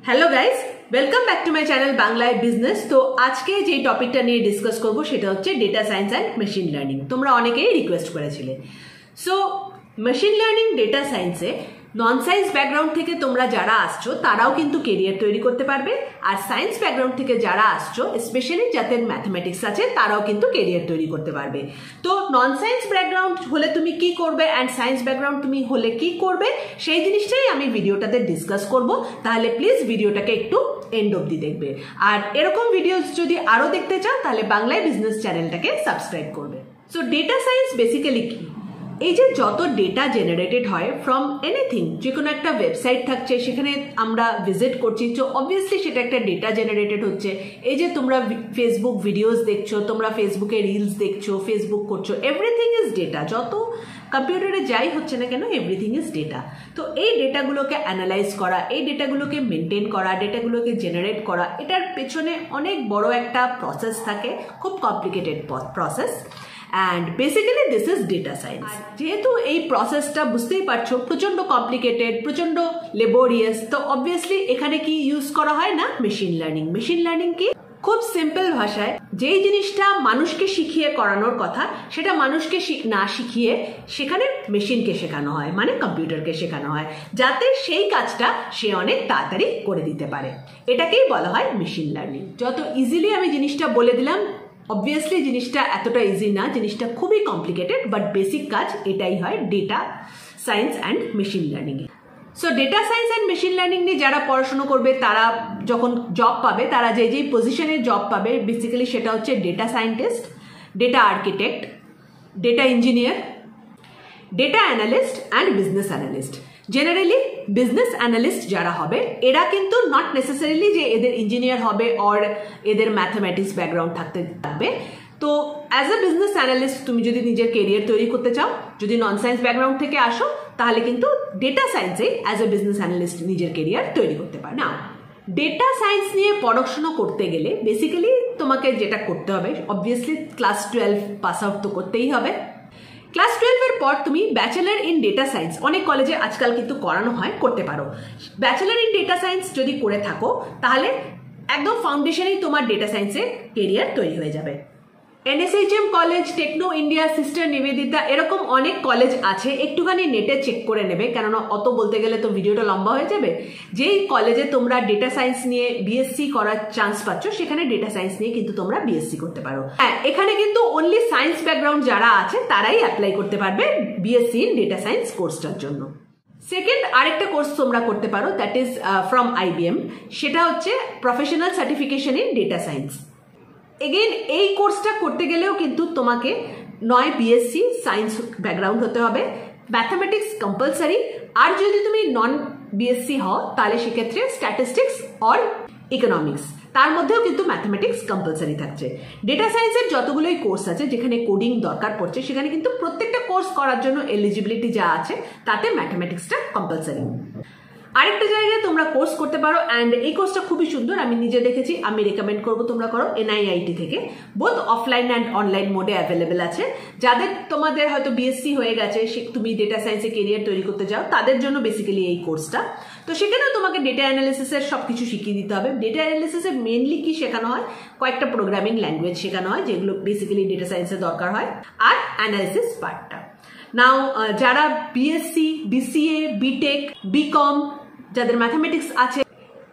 Hello guys welcome back to my channel बांग्लाय business. तो आज के जे टपिकटा निये डिसकास करब सेटा होच्छे data science and machine learning. तोमरा अनेकेई रिक्वेस्ट करेছিলে। सो मेशिन लार्निंग डेटा साइंसे नन साइंस बैकग्राउंड থেকে তোমরা যারা আসছো তারাও কিন্তু ক্যারিয়ার তৈরি করতে পারবে, আর সায়েন্স ব্যাকগ্রাউন্ড থেকে যারা আসছো স্পেশালি যাদের ম্যাথমেটিক্স আছে তারাও কিন্তু ক্যারিয়ার তৈরি করতে পারবে। তো নন সায়েন্স ব্যাকগ্রাউন্ড হলে তুমি কি করবে অ্যান্ড সায়েন্স ব্যাকগ্রাউন্ড তুমি হলে কি করবে সেই জিনিসটাই আমি ভিডিওটাতে ডিসকাস করব। তাহলে প্লিজ ভিডিওটাকে একটু এন্ড অবধি দেখবে, আর এরকম ভিডিওস যদি আরো দেখতে চাও তাহলে বাংলায় বিজনেস চ্যানেলটাকে সাবস্ক্রাইব করবে। সো ডেটা সায়েন্স বেসিক্যালি কি, এই যে যত ডেটা জেনারেটেড হয় ফ্রম এনিথিং, যে কোনো একটা ওয়েবসাইট থাকছে সেখানে আমরা ভিজিট করছি, তো অবভিয়াসলি সেটা একটা ডেটা জেনারেটেড হচ্ছে। এই যে তোমরা ফেসবুক ভিডিওস দেখছো, তোমরা ফেসবুকে রিলস দেখছো, ফেসবুক করছো, এভরিথিং ইজ ডেটা। যত কম্পিউটারে যাই হচ্ছে না কেন এভরিথিং ইজ ডেটা। তো এই ডেটাগুলোকে অ্যানালাইজ করা, এই ডেটাগুলোকে মেনটেন করা, ডেটাগুলোকে জেনারেট করা, এটার পেছনে অনেক বড় একটা প্রসেস থাকে, খুব complicated process. And basically this is data science. যেহেতু এই প্রসেসটা বুঝতেই পারছো প্রচন্ড কমপ্লিকেটেড, প্রচন্ড লেবোরিয়াস, তো অবভিয়াসলি এখানে কি ইউজ করা হয় না মেশিন লার্নিং। মেশিন লার্নিং কি, খুব সিম্পল ভাষায় যেই জিনিসটা মানুষকে শিখিয়ে করানোর কথা সেটা মানুষকে না শিখিয়ে সেখানে মেশিনকে শেখানো হয়, মানে কম্পিউটারকে শেখানো হয়, যাতে সেই কাজটা সে অনেক তাড়াতাড়ি করে দিতে পারে। এটাকেই বলা হয় মেশিন লার্নিং। যত ইজিলি আমি জিনিসটা বলে দিলাম, অবভিয়াসলি জিনিসটা এতটা ইজি না, জিনিসটা খুবই কমপ্লিকেটেড, বাট বেসিক কাজ এটাই হয় data science and machine learning. So data science and machine learning নিয়ে যারা পড়াশোনা করবে তারা যখন জব পাবে, তারা যেই পজিশনে জব পাবে বেসিক্যালি সেটা হচ্ছে data scientist, data architect, data engineer, data analyst and business analyst. Generally business analyst যারা হবে এরা কিন্তু নট নেসেসারিলি যে এদের ইঞ্জিনিয়ার হবে অর এদের ম্যাথমেটিক্স ব্যাকগ্রাউন্ড থাকবে। তো অ্যাজ এ বিজনেস অ্যানালিস্ট তুমি যদি নিজের কেরিয়ার তৈরি করতে চাও, যদি নন সায়েন্স ব্যাকগ্রাউন্ড থেকে আসো, তাহলে কিন্তু ডেটা সায়েন্সে অ্যাজ এ বিজনেস অ্যানালিস্ট নিজের কেরিয়ার তৈরি করতে পারে। না, ডেটা সায়েন্স নিয়ে পড়াশোনা করতে গেলে বেসিক্যালি তোমাকে যেটা করতে হবে, অবভিয়াসলি ক্লাস 12 পাস আউট তো করতেই হবে। ক্লাস 12 পর তুমি ব্যাচেলার ইন ডেটা সায়েন্স, অনেক কলেজে আজকাল কিন্তু করানো হয়, করতে পারো। ব্যাচেলার ইন ডেটা সায়েন্স যদি করে থাকো তাহলে একদম ফাউন্ডেশনেই তোমার ডেটা সায়েন্সে কেরিয়ার তৈরি হয়ে যাবে। NSHM college, Techno India, Sister Nivedita, এরকম অনেক কলেজ আছে, একটুখানি নেটে চেক করে নেবে, কেননা অত বলতে গেলে তো ভিডিওটা লম্বা হয়ে যাবে। যেই কলেজে তোমরা ডেটা সায়েন্স নিয়ে বিএসসি করার চান্স পাচ্ছ সেখানে ডেটা সায়েন্স নিয়ে কিন্তু তোমরা বিএসসি করতে পারো। হ্যাঁ, এখানে কিন্তু অনলি সায়েন্স ব্যাকগ্রাউন্ড যারা আছে তারাই অ্যাপ্লাই করতে পারবে বিএসসি ইন ডেটা সায়েন্স কোর্সটার জন্য। সেকেন্ড আরেকটা কোর্স তোমরা করতে পারো, দ্যাট ইজ ফ্রম IBM, সেটা হচ্ছে professional certification in data science. Again এই কোর্সটা করতে গেলেও কিন্তু তোমাকে নয় বিএসসি সায়েন্স ব্যাকগ্রাউন্ড হতে হবে, ম্যাথামেটিক্স কম্পালসারি, আর যদি তুমি নন বিএসসি হও তাহলে সেক্ষেত্রে স্ট্যাটিস্টিক্স অর ইকোনমিক্স, তার মধ্যেও কিন্তু ম্যাথামেটিক্স কম্পালসারি থাকছে। ডেটা সায়েন্সের যতগুলোই কোর্স আছে যেখানে কোডিং দরকার পড়ছে সেখানে কিন্তু প্রত্যেকটা কোর্স করার জন্য এলিজিবিলিটি যা আছে তাতে ম্যাথামেটিক্সটা কম্পালসারি। আরেকটা জায়গায় তোমরা কোর্স করতে পারো, অ্যান্ড এই কোর্সটা খুবই সুন্দর, আমি নিজে দেখেছি, আমি রেকমেন্ড করবো তোমরা করো। NIIT থেকে বোথ অফলাইন অ্যান্ড অনলাইন মোডে অ্যাভেলেবেল আছে। যাদের তোমাদের হয়তো বিএসসি হয়ে গেছে, তুমি ডেটা সায়েন্সে কেরিয়ার তৈরি করতে চাও, তাদের জন্য বেসিক্যালি এই কোর্সটা। তো সেখানেও তোমাকে ডেটা অ্যানালিসিসের সব কিছু শিখিয়ে দিতে হবে। ডেটা অ্যানালিসিসে মেনলি কি শেখানো হয়, কয়েকটা প্রোগ্রামিং ল্যাঙ্গুয়েজ শেখানো হয় যেগুলো বেসিক্যালি ডেটা সায়েন্সে দরকার হয়, আর অ্যানালিসিস পার্টটা। নাও যারা বিএসসি, BCA, BTech, BCom, যাদের ম্যাথামেটিক্স আছে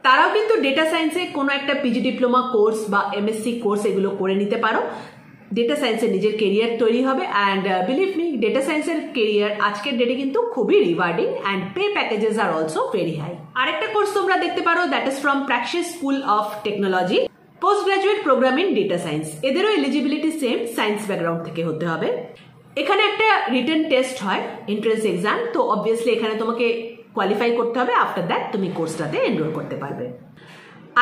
তারাও কিন্তু ডেটা সায়েন্সে কোনো একটা PG ডিপ্লোমা কোর্স বা MSc কোর্স এগুলো করে নিতে পারো। ডেটা সায়েন্সে নিজের কেরিয়ার তৈরি হবে, অ্যান্ড বিলিভ মি ডেটা সায়েন্সের কেরিয়ার আজকের ডেটে কিন্তু খুবই রিওয়ার্ডিং, অ্যান্ড পে প্যাকেজেস আর অলসো ভেরি হাই। আরেকটা কোর্স তোমরা দেখতে পারো, that is from Praxis school of technology, post graduate program in data science. এদেরও এলিজিবিলিটি সেম, সায়েন্স ব্যাকগ্রাউন্ড থেকে হতে হবে। এখানে একটা রিটেন টেস্ট হয়, এন্ট্রান্স এক্সাম, তো অবভিয়াসলি এখানে তোমাকে কোয়ালিফাই করতে হবে। আফটার দ্যাট তুমি কোর্সটাতে এনরোল করতে পারবে।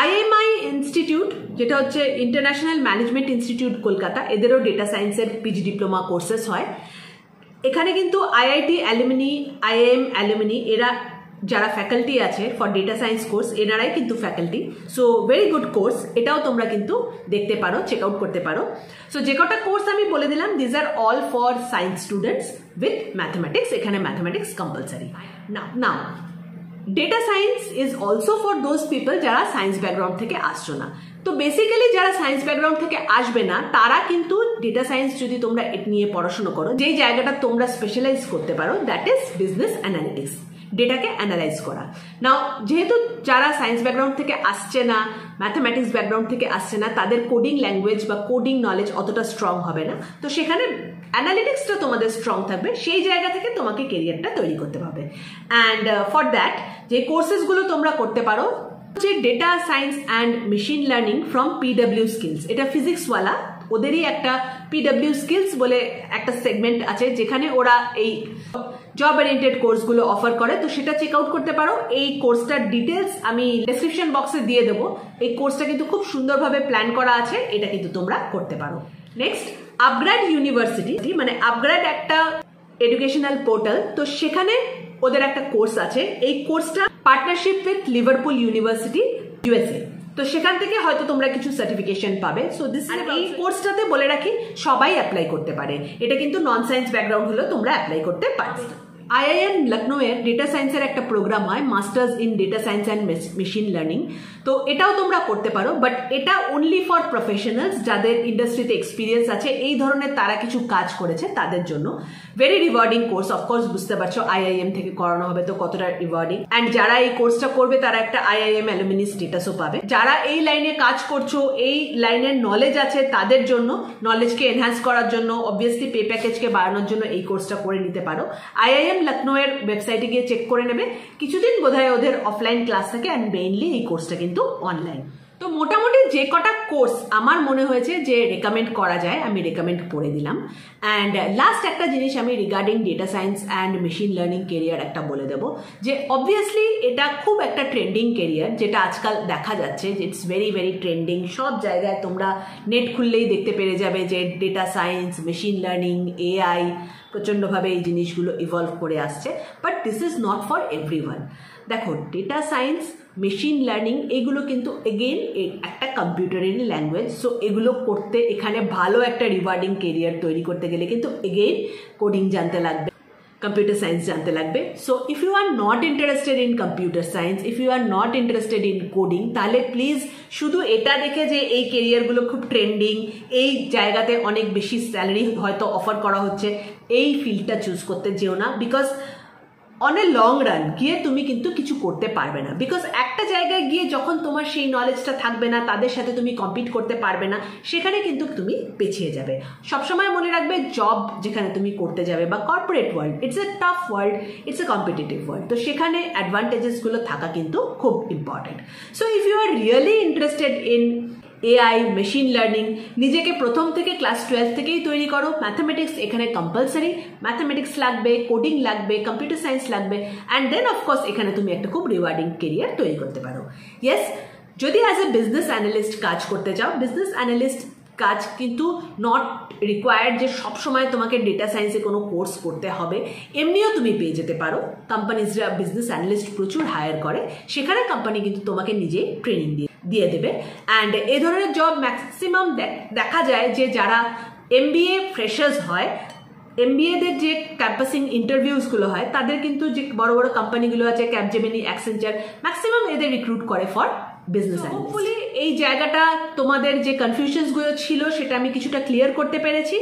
IMI ইনস্টিটিউট, যেটা হচ্ছে ইন্টারন্যাশনাল ম্যানেজমেন্ট ইনস্টিটিউট কলকাতা, এদেরও ডেটা সায়েন্সের PG ডিপ্লোমা কোর্সেস হয়। এখানে কিন্তু IIT অ্যালুমিনি, IIM অ্যালুমিনি, এরা যারা ফ্যাকাল্টি আছে ফর ডেটা সায়েন্স কোর্স এনারাই কিন্তু faculty. So very good course, এটাও তোমরা কিন্তু দেখতে পারো, চেক আউট করতে পারো। সো যে কটা কোর্স আমি বলে দিলাম these are all for science students with mathematics, এখানে mathematics compulsory. Now data science is also for those people যারা সায়েন্স ব্যাকগ্রাউন্ড থেকে আসছো না। তো বেসিক্যালি যারা সায়েন্স ব্যাকগ্রাউন্ড থেকে আসবে না তারা কিন্তু ডেটা সায়েন্স যদি তোমরা নিয়ে পড়াশোনা করো, যেই জায়গাটা তোমরা স্পেশালাইজ করতে পারো, দ্যাট ইজ বিজনেস অ্যানালিটিক্স, ডেটাকে অ্যানালাইজ করা। নাও যেহেতু যারা সায়েন্স ব্যাকগ্রাউন্ড থেকে আসছে না, ম্যাথামেটিক্স ব্যাকগ্রাউন্ড থেকে আসছে না, তাদের কোডিং ল্যাঙ্গুয়েজ বা কোডিং নলেজ অতটা স্ট্রং হবে না, তো সেখানে অ্যানালিটিক্সটা তোমাদের স্ট্রং থাকবে, সেই জায়গা থেকে তোমাকে কেরিয়ারটা তৈরি করতে হবে। অ্যান্ড ফর দ্যাট যে কোর্সেসগুলো তোমরা করতে পারো যে data science and machine learning from PW skills, এটা ফিজিক্সওয়ালা, ওদেরই একটা পিডব্লিউ স্কিলস বলে একটা সেগমেন্ট আছে যেখানে ওরা এই জব ওরিয়েন্টেড কোর্সগুলো অফার করে, তো সেটা চেক আউট করতে পারো। এই কোর্সটার ডিটেলস আমি ডেসক্রিপশন বক্সে দিয়ে দেবো। এই কোর্সটা কিন্তু খুব সুন্দরভাবে প্ল্যান করা আছে, এটা কিন্তু তোমরা করতে পারো। নেক্সট, আপগ্রেড ইউনিভার্সিটি, মানে আপগ্রেড একটা এডুকেশনাল পোর্টাল, তো সেখানে ওদের একটা কোর্স আছে। এই কোর্সটা partnership with Liverpool university USA, তো সেখান থেকে হয়তো তোমরা কিছু সার্টিফিকেশন পাবে। সো দিস, এই কোর্সটাতে বলে রাখি সবাই অ্যাপ্লাই করতে পারে, এটা কিন্তু নন সায়েন্স ব্যাকগ্রাউন্ড হলেও তোমরা অ্যাপ্লাই করতে পারবে। IIM লখনৌ এর ডেটা সায়েন্সের একটা প্রোগ্রাম হয়, masters in data science and machine learning, তো এটাও তোমরা করতে পারো, বাট এটা অনলি ফর প্রফেশনালস, যাদের ইন্ডাস্ট্রিতে এক্সপিরিয়েন্স আছে, এই ধরনের তারা কিছু কাজ করেছে তাদের জন্য। ভেরি রিওয়ার্ডিং কোর্স, অফকোর্স বুঝতে পারছো IIM থেকে করানো হবে তো কতটা রিওয়ার্ডিং। অ্যান্ড যারা এই কোর্সটা করবে তারা একটা IIM অ্যালুমিনি স্ট্যাটাসও পাবে। যারা এই লাইনে কাজ করছো, এই লাইনের নলেজ আছে, তাদের জন্য নলেজকে এনহ্যান্স করার জন্য, অবভিয়াসলি পে প্যাকেজকে বাড়ানোর জন্য এই কোর্সটা করে নিতে পারো। IIM লখনৌ এর ওয়েবসাইটে গিয়ে চেক করে নেবে, কিছুদিন বোধহয় ওদের অফলাইন ক্লাস থাকে, অ্যান্ড মেইনলি এই কোর্সটা কিন্তু অনলাইন। তো মোটামুটি যে কটা কোর্স আমার মনে হয়েছে যে রেকমেন্ড করা যায়, আমি রেকমেন্ড করে দিলাম। অ্যান্ড লাস্ট একটা জিনিস আমি regarding data science and machine learning career একটা বলে দেবো, যে অবভিয়াসলি এটা খুব একটা ট্রেন্ডিং কেরিয়ার, যেটা আজকাল দেখা যাচ্ছে যে ইটস ভেরি ভেরি ট্রেন্ডিং। সব জায়গায় তোমরা নেট খুললেই দেখতে পেরে যাবে যে data science, machine learning, AI প্রচণ্ডভাবে এই জিনিসগুলো ইভলভ করে আসছে, but this is not for everyone. দেখো, ডেটা সায়েন্স, মেশিন লার্নিং এগুলো কিন্তু এগেইন একটা কম্পিউটারেরই ল্যাঙ্গুয়েজ, সো এগুলো করতে এখানে ভালো একটা রিওয়ার্ডিং কেরিয়ার তৈরি করতে গেলে কিন্তু এগেইন কোডিং জানতে লাগবে, computer science জানতে লাগবে। So if you are not interested in computer science, if you are not interested in coding, তাহলে প্লিজ শুধু এটা দেখে যে এই কেরিয়ারগুলো খুব ট্রেন্ডিং, এই জায়গাতে অনেক বেশি স্যালারি হয়তো অফার করা হচ্ছে, এই ফিল্ডটা চুজ করতে যেও না, because on a long run গিয়ে তুমি কিন্তু কিছু করতে পারবে না। বিকজ একটা জায়গায় গিয়ে যখন তোমার সেই নলেজটা থাকবে না, তাদের সাথে তুমি কম্পিট করতে পারবে না, সেখানে কিন্তু তুমি পিছিয়ে যাবে। সবসময় মনে রাখবে, জব যেখানে তুমি করতে যাবে বা corporate world, it's a tough world, it's a competitive world, তো সেখানে অ্যাডভান্টেজেসগুলো থাকা কিন্তু খুব important. So if you are really interested in AI, machine learning, নিজেকে প্রথম থেকে ক্লাস 12 থেকেই তৈরি করো। ম্যাথামেটিক্স এখানে কম্পালসারি, ম্যাথামেটিক্স লাগবে, কোডিং লাগবে, কম্পিউটার সায়েন্স লাগবে, অ্যান্ড দেন অফকোর্স এখানে তুমি একটা খুব রিওয়ার্ডিং কেরিয়ার তৈরি করতে পারো। ইয়েস, যদি অ্যাজ এ বিজনেস অ্যানালিস্ট কাজ করতে চাও, বিজনেস অ্যানালিস্ট কাজ কিন্তু নট রিকোয়ার্ড যে সবসময় তোমাকে ডেটা সায়েন্সে কোনো কোর্স করতে হবে, এমনিও তুমি পেয়ে যেতে পারো। কোম্পানিজরা বিজনেস অ্যানালিস্ট প্রচুর হায়ার করে, সেখানে কোম্পানি কিন্তু তোমাকে নিজে ট্রেনিং দিয়ে দেবে। অ্যান্ড এই ধরনের জব ম্যাক্সিমাম দেখা যায় যে যারা MBA ফ্রেশার্স হয়, MBAদের যে ক্যাম্পাসিং ইন্টারভিউসগুলো হয়, তাদের কিন্তু যে বড় বড় কোম্পানিগুলো আছে, ক্যাপজেমিনি, অ্যাক্সেঞ্চার, ম্যাক্সিমাম এদের রিক্রুট করে ফর বিজনেস অ্যানালিস্ট। হোপফুলি এই জায়গাটা তোমাদের যে কনফিউশনসগুলো ছিল সেটা আমি কিছুটা ক্লিয়ার করতে পেরেছি।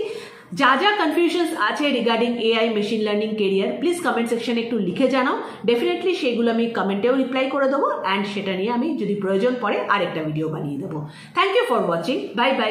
যা যা কনফিউশনস আছে regarding AI, machine learning career, please comment সেকশনে একটু লিখে জানাও। ডেফিনেটলি সেগুলো আমি কমেন্টেও রিপ্লাই করে দেবো, অ্যান্ড সেটা নিয়ে আমি যদি প্রয়োজন পড়ে আরেকটা ভিডিও বানিয়ে দেবো। Thank you for watching, bye by.